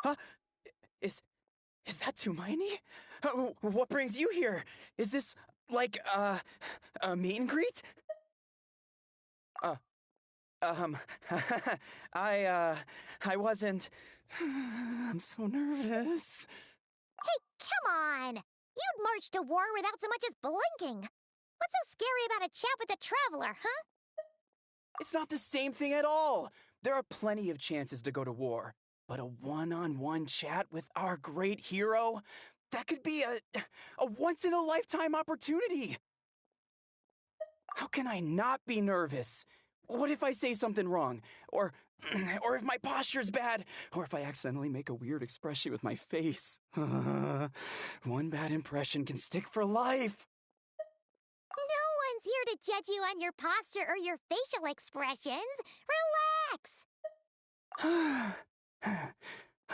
Huh? Is that Hermione? What brings you here? Is this, like, a meet and greet? Um, I wasn't... I'm so nervous. Hey, come on! You'd march to war without so much as blinking. What's so scary about a chat with a traveler, huh? It's not the same thing at all. There are plenty of chances to go to war. But a one-on-one chat with our great hero? That could be a once-in-a-lifetime opportunity. How can I not be nervous? What if I say something wrong? Or if my posture's bad? Or if I accidentally make a weird expression with my face? One bad impression can stick for life. No one's here to judge you on your posture or your facial expressions. Relax!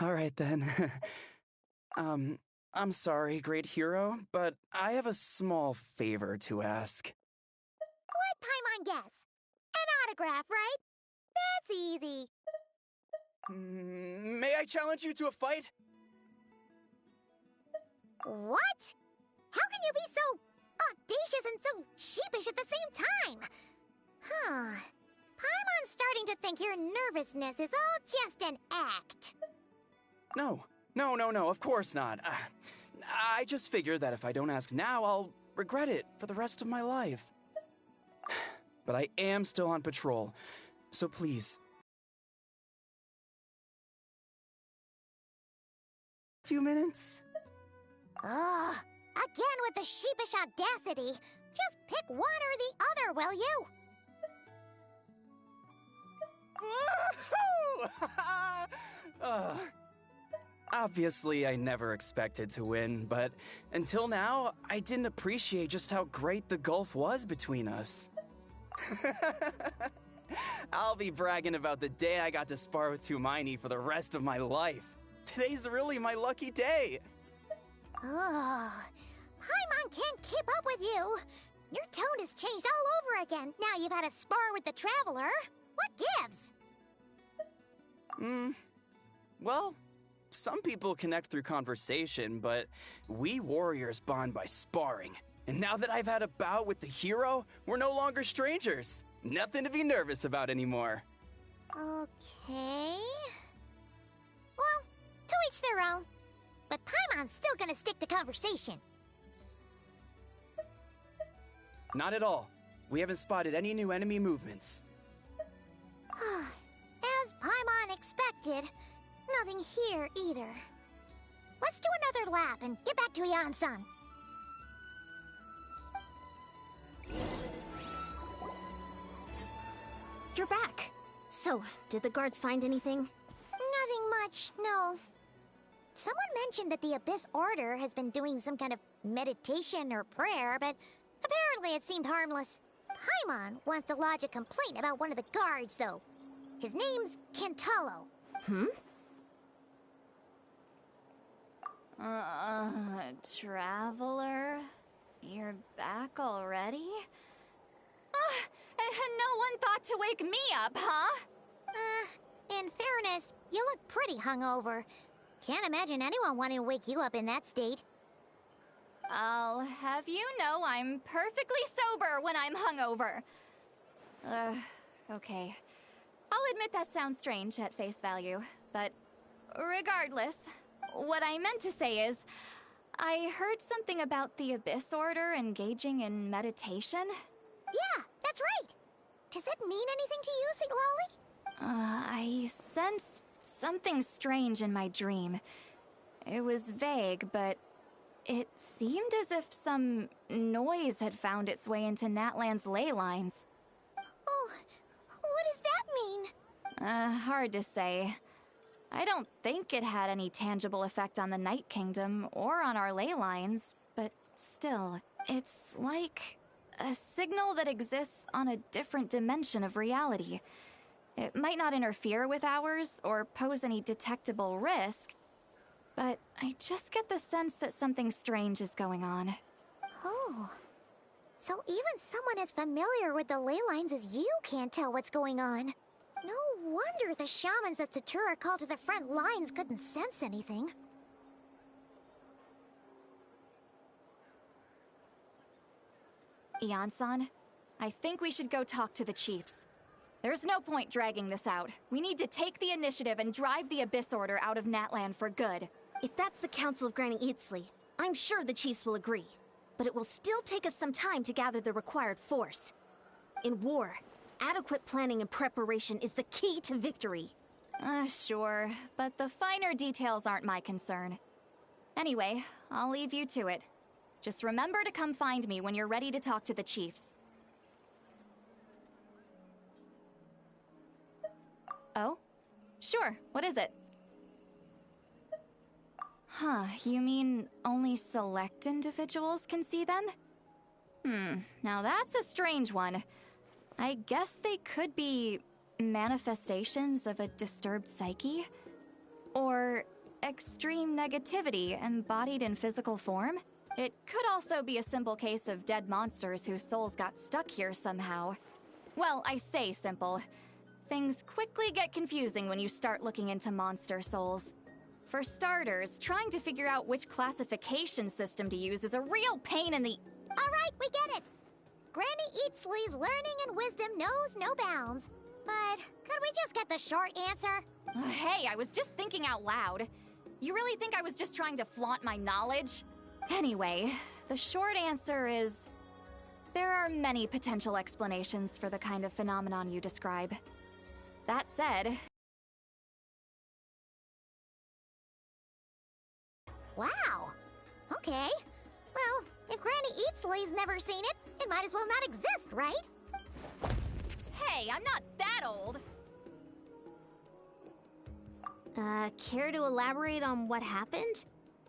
All right, then. I'm sorry, great hero, but I have a small favor to ask. What Paimon guess? An autograph, right? That's easy. May I challenge you to a fight? What? How can you be so audacious and so sheepish at the same time? Huh. Paimon's starting to think your nervousness is all just an act. No, of course not. I just figured that if I don't ask now, I'll regret it for the rest of my life. But I am still on patrol, so please. A few minutes? Ugh, again with the sheepish audacity. Just pick one or the other, will you? Woohoo! Obviously, I never expected to win, but until now, I didn't appreciate just how great the gulf was between us. I'll be bragging about the day I got to spar with Hermione for the rest of my life. Today's really my lucky day. Ugh, Paimon can't keep up with you. Your tone has changed all over again. Now you've had a spar with the Traveler. What gives? Well, some people connect through conversation, but we warriors bond by sparring. And now that I've had a bout with the hero, we're no longer strangers. Nothing to be nervous about anymore. Okay. Well, to each their own. But Paimon's still gonna stick to conversation. Not at all. We haven't spotted any new enemy movements. As Paimon expected, nothing here either. Let's do another lap and get back to Yan-san. You're back. So, did the guards find anything? Nothing much, no. Someone mentioned that the Abyss Order has been doing some kind of meditation or prayer, but apparently it seemed harmless. Paimon wants to lodge a complaint about one of the guards, though. His name's Kentaro. Traveler? You're back already? And no one thought to wake me up, huh? In fairness, you look pretty hungover. Can't imagine anyone wanting to wake you up in that state. I'll have you know I'm perfectly sober when I'm hungover. Okay. I'll admit that sounds strange at face value, but regardless, what I meant to say is, I heard something about the Abyss Order engaging in meditation. Yeah, that's right. Does that mean anything to you, St. Lolly? I sensed something strange in my dream. It was vague, but it seemed as if some noise had found its way into Natlan's ley lines. Oh, what does that mean? Hard to say. I don't think it had any tangible effect on the Night Kingdom or on our ley lines, but still, it's like a signal that exists on a different dimension of reality. It might not interfere with ours or pose any detectable risk, but I just get the sense that something strange is going on. Oh. So even someone as familiar with the ley lines as you can't tell what's going on. No wonder the shamans that Satura called to the front lines couldn't sense anything. Ian-san, I think we should go talk to the chiefs. There's no point dragging this out. We need to take the initiative and drive the Abyss Order out of Natlan for good. If that's the Council of Granny Eatsley, I'm sure the chiefs will agree. But it will still take us some time to gather the required force. In war, adequate planning and preparation is the key to victory. Sure, but the finer details aren't my concern. Anyway, I'll leave you to it. Just remember to come find me when you're ready to talk to the chiefs. Oh? Sure, what is it? Huh, you mean only select individuals can see them? Now that's a strange one. I guess they could be manifestations of a disturbed psyche? Or extreme negativity embodied in physical form? It could also be a simple case of dead monsters whose souls got stuck here somehow. Well, I say simple. Things quickly get confusing when you start looking into monster souls. For starters, trying to figure out which classification system to use is a real pain in the... Alright, we get it. Granny Eatsley's learning and wisdom knows no bounds. But could we just get the short answer? Hey, I was just thinking out loud. You really think I was just trying to flaunt my knowledge? Anyway, the short answer is... there are many potential explanations for the kind of phenomenon you describe. That said... Wow. Okay. Well, if Granny Eatsley's never seen it, it might as well not exist, right? Hey, I'm not that old! Care to elaborate on what happened?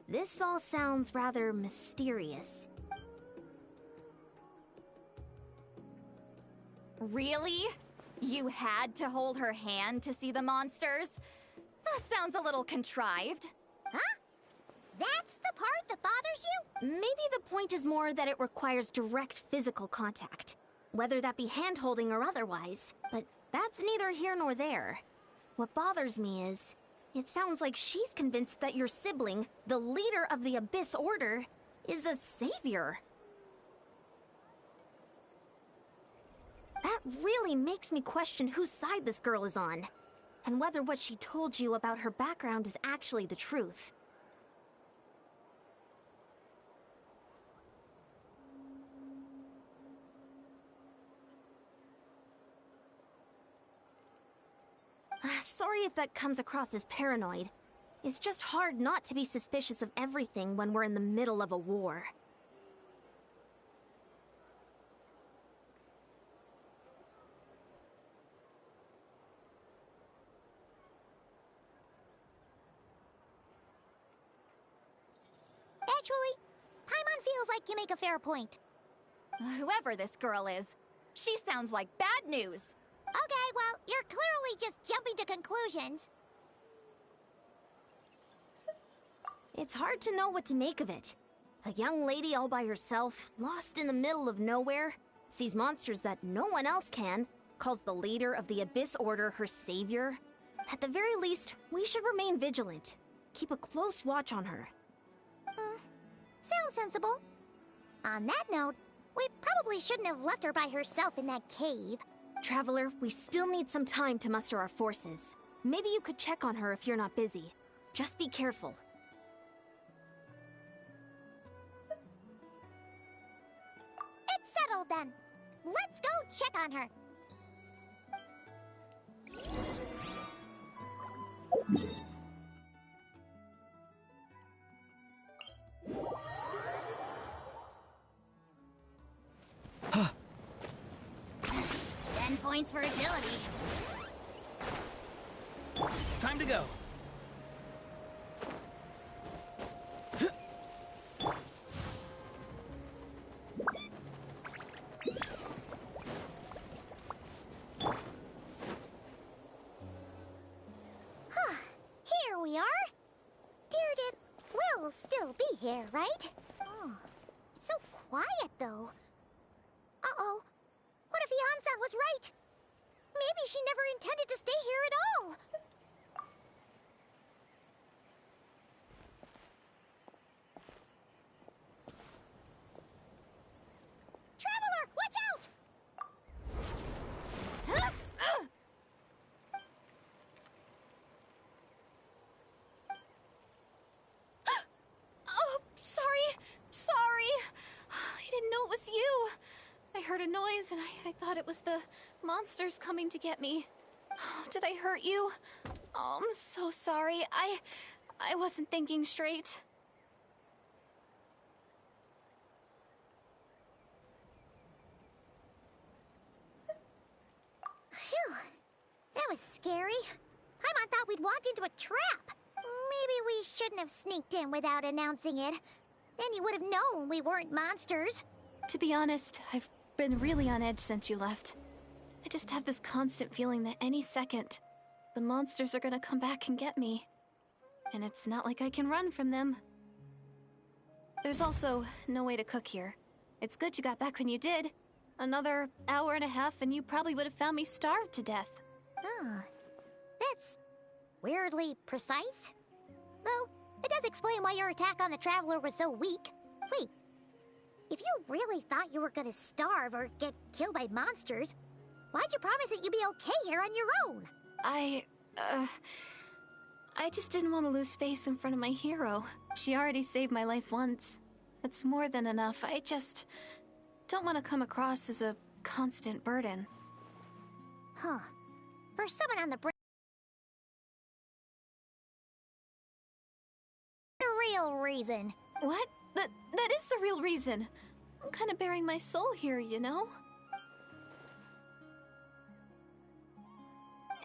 This all sounds rather mysterious. Really? You had to hold her hand to see the monsters? That sounds a little contrived. Huh? That's the part that bothers you? Maybe the point is more that it requires direct physical contact. Whether that be hand-holding or otherwise. But that's neither here nor there. What bothers me is, it sounds like she's convinced that your sibling, the leader of the Abyss Order, is a savior. That really makes me question whose side this girl is on, and whether what she told you about her background is actually the truth. Sorry if that comes across as paranoid. It's just hard not to be suspicious of everything when we're in the middle of a war. Actually, Paimon feels like you make a fair point. Whoever this girl is, she sounds like bad news. Okay, well, you're clearly just jumping to conclusions. It's hard to know what to make of it. A young lady all by herself, lost in the middle of nowhere, sees monsters that no one else can, calls the leader of the Abyss Order her savior. At the very least, we should remain vigilant. Keep a close watch on her. Sounds sensible. On that note, we probably shouldn't have left her by herself in that cave. Traveler, we still need some time to muster our forces. Maybe you could check on her if you're not busy. Just be careful. It's settled then. Let's go check on her. Huh. 10 points for agility. Time to go. Here we are. Deirdre will still be here, right? Oh, it's so quiet, though. Uh-oh. What if Ian-san was right? Maybe she never intended to stay here at all. Traveler, watch out! Oh, sorry. I didn't know it was you. I heard a noise and I thought it was the monsters coming to get me. Oh, did I hurt you? Oh, I'm so sorry. I wasn't thinking straight. Phew. That was scary. Paimon thought we'd walked into a trap. Maybe we shouldn't have sneaked in without announcing it. Then you would have known we weren't monsters. To be honest, I've been really on edge since you left. I just have this constant feeling that any second, the monsters are gonna come back and get me. And it's not like I can run from them. There's also no way to cook here. It's good you got back when you did. Another hour and a half and you probably would have found me starved to death. Oh, that's weirdly precise. Though, it does explain why your attack on the Traveler was so weak. Wait, if you really thought you were gonna starve or get killed by monsters, why'd you promise that you'd be okay here on your own? I just didn't want to lose face in front of my hero. She already saved my life once. That's more than enough. I just don't want to come across as a constant burden. Huh. For someone on the brink... The real reason. What? That is the real reason. I'm kind of bearing my soul here, you know?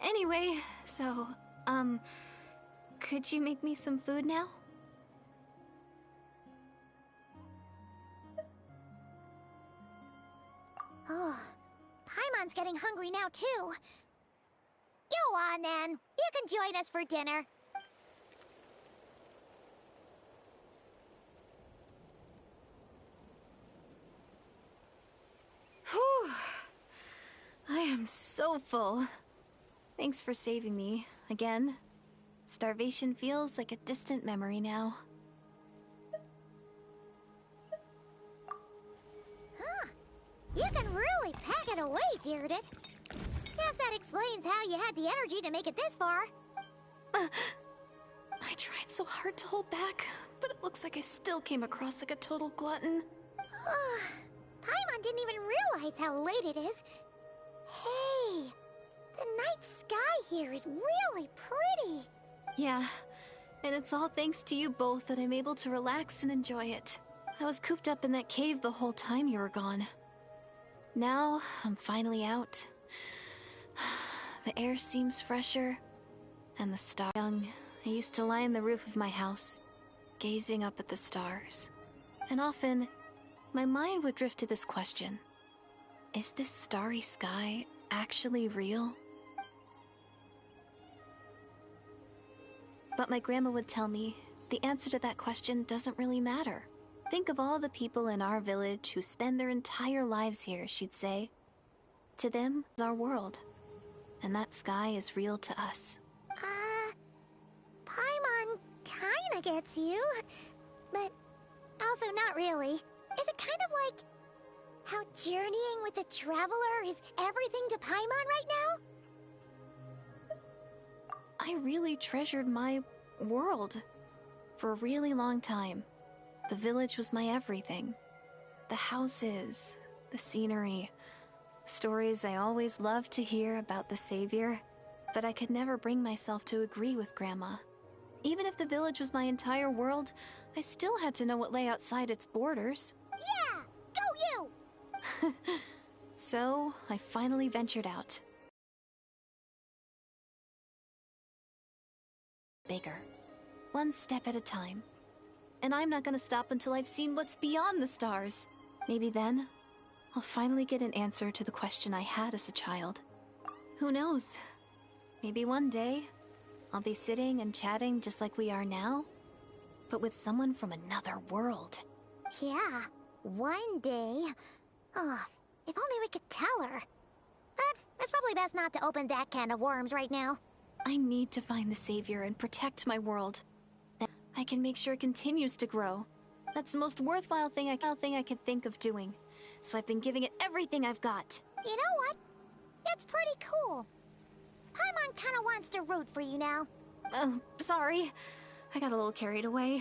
Anyway, so, could you make me some food now? Oh, Paimon's getting hungry now, too. Go on, then. You can join us for dinner. Whew. I am so full. Thanks for saving me, again. Starvation feels like a distant memory now. Huh. You can really pack it away, Deirdith. Guess that explains how you had the energy to make it this far. I tried so hard to hold back, but it looks like I still came across like a total glutton. Paimon didn't even realize how late it is. Hey, the night sky here is really pretty. Yeah, and it's all thanks to you both that I'm able to relax and enjoy it. I was cooped up in that cave the whole time you were gone. Now, I'm finally out. The air seems fresher, and the stars. Young, I used to lie on the roof of my house, gazing up at the stars. And often, my mind would drift to this question. Is this starry sky actually real? But my grandma would tell me, the answer to that question doesn't really matter. Think of all the people in our village who spend their entire lives here, she'd say. To them, it's our world. And that sky is real to us. Paimon kinda gets you, but also not really. Is it kind of like how journeying with the Traveler is everything to Paimon right now? I really treasured my world for a really long time. The village was my everything. The houses, the scenery, the stories I always loved to hear about the Savior. But I could never bring myself to agree with Grandma. Even if the village was my entire world, I still had to know what lay outside its borders. Yeah! Go you! So, I finally ventured out. Bigger. One step at a time. And I'm not gonna stop until I've seen what's beyond the stars. Maybe then, I'll finally get an answer to the question I had as a child. Who knows? Maybe one day, I'll be sitting and chatting just like we are now, but with someone from another world. Yeah, one day. Oh, if only we could tell her. But that's probably Probably best not to open that can of worms right now. I need to find the savior and protect my world. That I can make sure it continues to grow. That's the most worthwhile thing I could think of doing. So I've been giving it everything I've got. You know what? That's pretty cool. Paimon kinda wants to root for you now. Oh, sorry. I got a little carried away.